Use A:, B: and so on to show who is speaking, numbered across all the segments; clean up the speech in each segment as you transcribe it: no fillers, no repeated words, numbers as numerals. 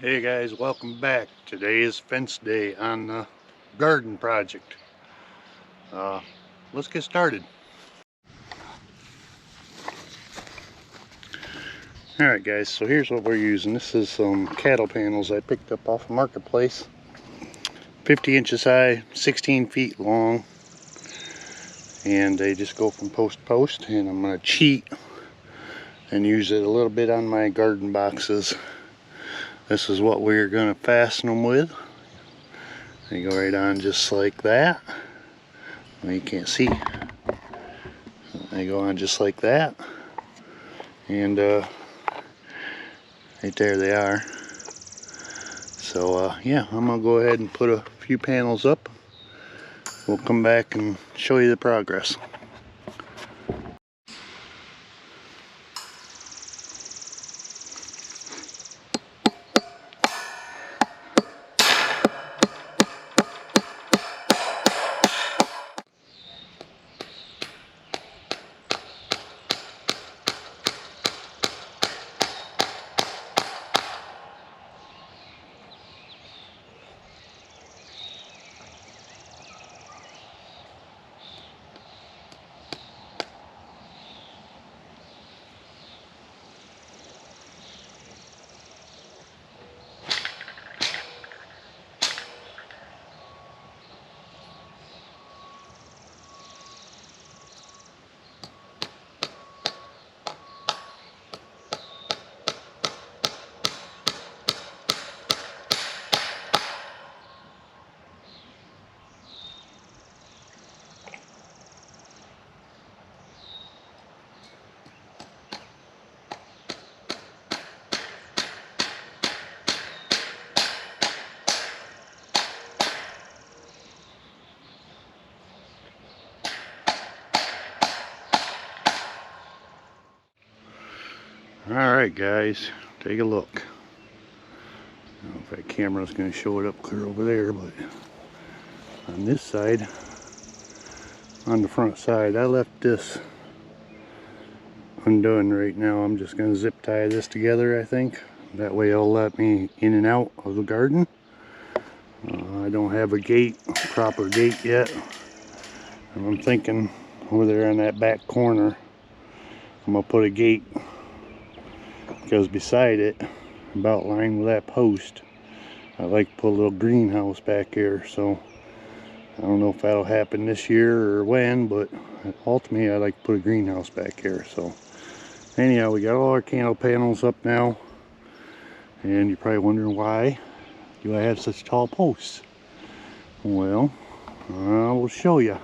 A: Hey guys, welcome back. Today is fence day on the garden project. Let's get started. Alright guys, so here's what we're using. This is some cattle panels I picked up off of Marketplace. 50 inches high, 16 feet long. And they just go from post to post. And I'm going to cheat and use it a little bit on my garden boxes. This is what we're going to fasten them with. They go right on just like that. Well, you can't see. They go on just like that. And right there they are. So yeah, I'm going to go ahead and put a few panels up. We'll come back and show you the progress. Alright guys, take a look. I don't know if that camera's going to show it up clear over there, but on this side, on the front side, I left this undone right now. I'm just going to zip tie this together, I think. That way it'll let me in and out of the garden. I don't have a gate, proper gate yet. And I'm thinking over there on that back corner, I'm going to put a gate. Because beside it, about lined with that post, I like to put a little greenhouse back here. So I don't know if that'll happen this year or when, but ultimately I like to put a greenhouse back here. So anyhow, we got all our candle panels up now, and you're probably wondering why do I have such tall posts. Well, I will show you.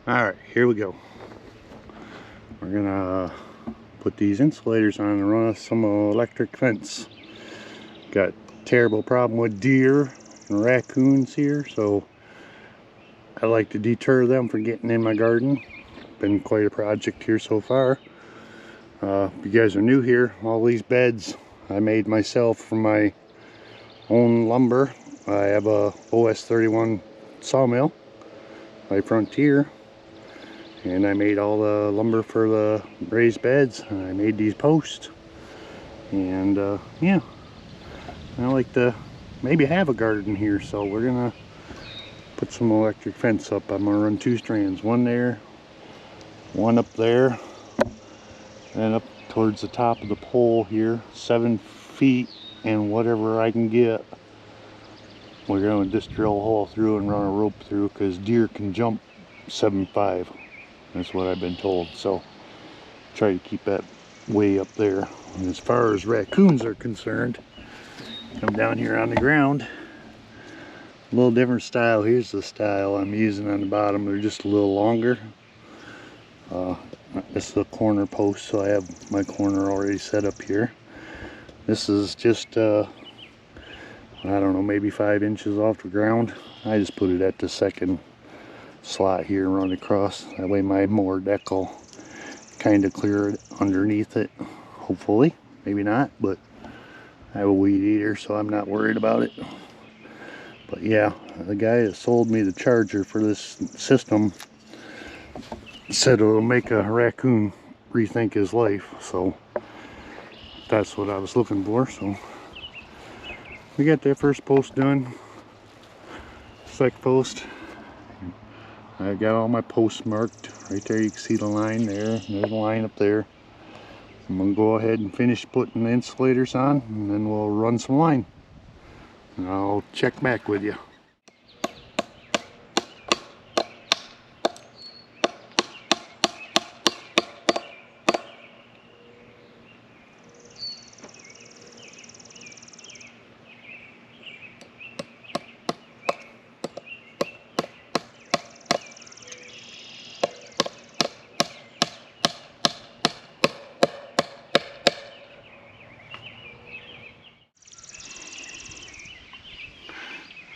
A: Alright, here we go. We're gonna put these insulators on and run some electric fence. Got terrible problem with deer and raccoons here, so I like to deter them from getting in my garden. Been quite a project here so far. If you guys are new here, all these beds I made myself from my own lumber. I have a OS 31 sawmill by Frontier. And I made all the lumber for the raised beds. I made these posts. And yeah, I like to maybe have a garden here. So we're gonna put some electric fence up. I'm gonna run 2 strands. One there, one up there, and up towards the top of the pole here. 7 feet and whatever I can get. We're gonna just drill a hole through and run a rope through, because deer can jump 7'5". That's what I've been told, so try to keep that way up there. And as far as raccoons are concerned, come down here on the ground. A little different style. Here's the style I'm using on the bottom. They're just a little longer. This is the corner post, so I have my corner already set up here. This is just I don't know, maybe 5 inches off the ground. I just put it at the second slot here and run across. That way my mower deck will kind of clear it underneath it, hopefully. Maybe not, but I have a weed eater, so I'm not worried about it. But yeah, the guy that sold me the charger for this system said it'll make a raccoon rethink his life. So that's what I was looking for. So we got that first post done. Second post, I got all my posts marked right there. You can see the line there. There's a line up there. I'm gonna go ahead and finish putting the insulators on, and then we'll run some line, and I'll check back with you.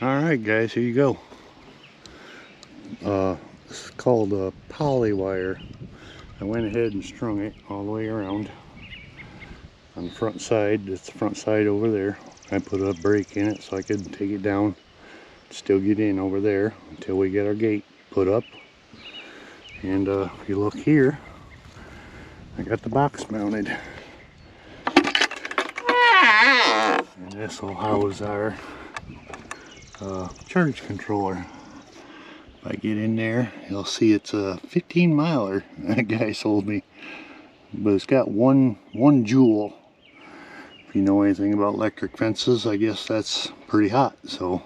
A: Alright guys, here you go. This is called a poly wire. I went ahead and strung it all the way around on the front side. That's the front side over there. I put a break in it so I could take it down, still get in over there until we get our gate put up. And if you look here, I got the box mounted, and this will house our charge controller. If I get in there, you'll see it's a 15 miler that guy sold me, but it's got one joule. If you know anything about electric fences, I guess that's pretty hot. So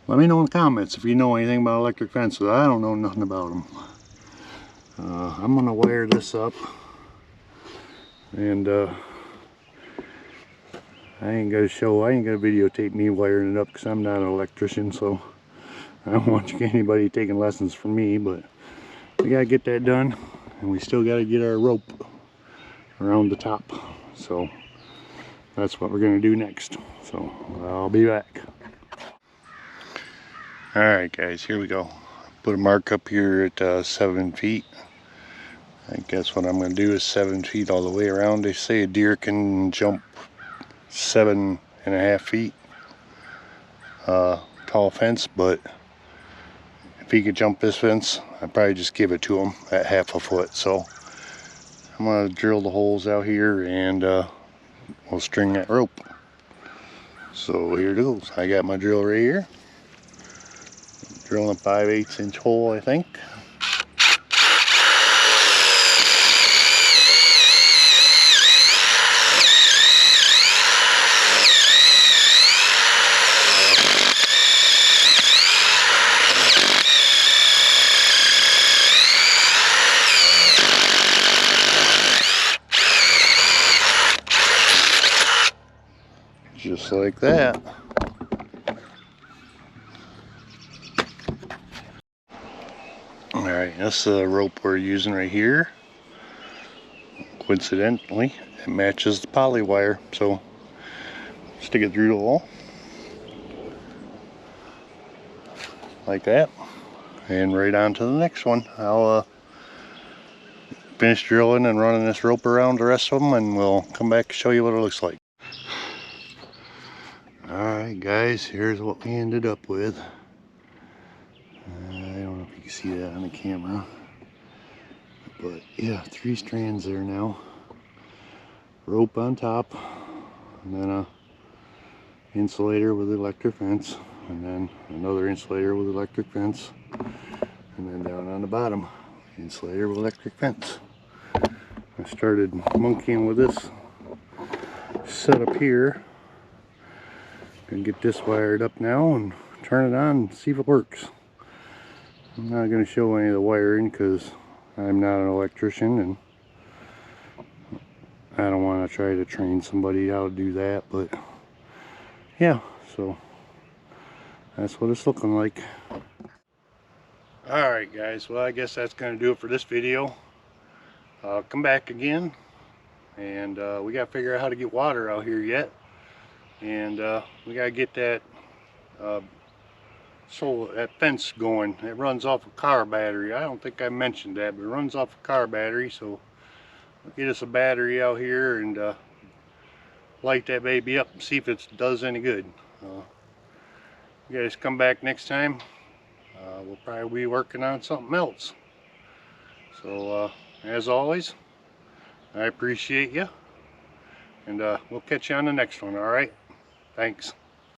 A: let me know in the comments if you know anything about electric fences. I don't know nothing about them. I'm gonna wire this up, and I ain't gonna videotape me wiring it up because I'm not an electrician, so I don't want anybody taking lessons from me. But we gotta get that done, and we still gotta get our rope around the top. So that's what we're gonna do next. So I'll be back. Alright guys, here we go. Put a mark up here at 7 feet. I guess what I'm gonna do is 7 feet all the way around. They say a deer can jump 7.5 feet tall fence, but if he could jump this fence, I'd probably just give it to him at 1/2 foot. So I'm gonna drill the holes out here, and we'll string that rope. So here it goes. I got my drill right here, drilling a 5/8 inch hole, I think. Just like that. Alright, that's the rope we're using right here. Coincidentally, it matches the poly wire, so stick it through the wall like that, and right on to the next one. I'll finish drilling and running this rope around the rest of them, and we'll come back and show you what it looks like. Alright guys, here's what we ended up with. I don't know if you can see that on the camera, but yeah, 3 strands there now. Rope on top, and then a insulator with electric fence, and then another insulator with electric fence, and then down on the bottom, insulator with electric fence. I started monkeying with this setup here. Gonna get this wired up now and turn it on and see if it works. I'm not going to show any of the wiring because I'm not an electrician, and I don't want to try to train somebody how to do that. But yeah, so that's what it's looking like. Alright guys, well I guess that's going to do it for this video. I'll come back again, and we got to figure out how to get water out here yet. And we got to get that that fence going. It runs off a car battery. I don't think I mentioned that, but it runs off a car battery. So we'll get us a battery out here and light that baby up and see if it does any good. You guys come back next time. We'll probably be working on something else. So as always, I appreciate you. And we'll catch you on the next one, alright? Thanks.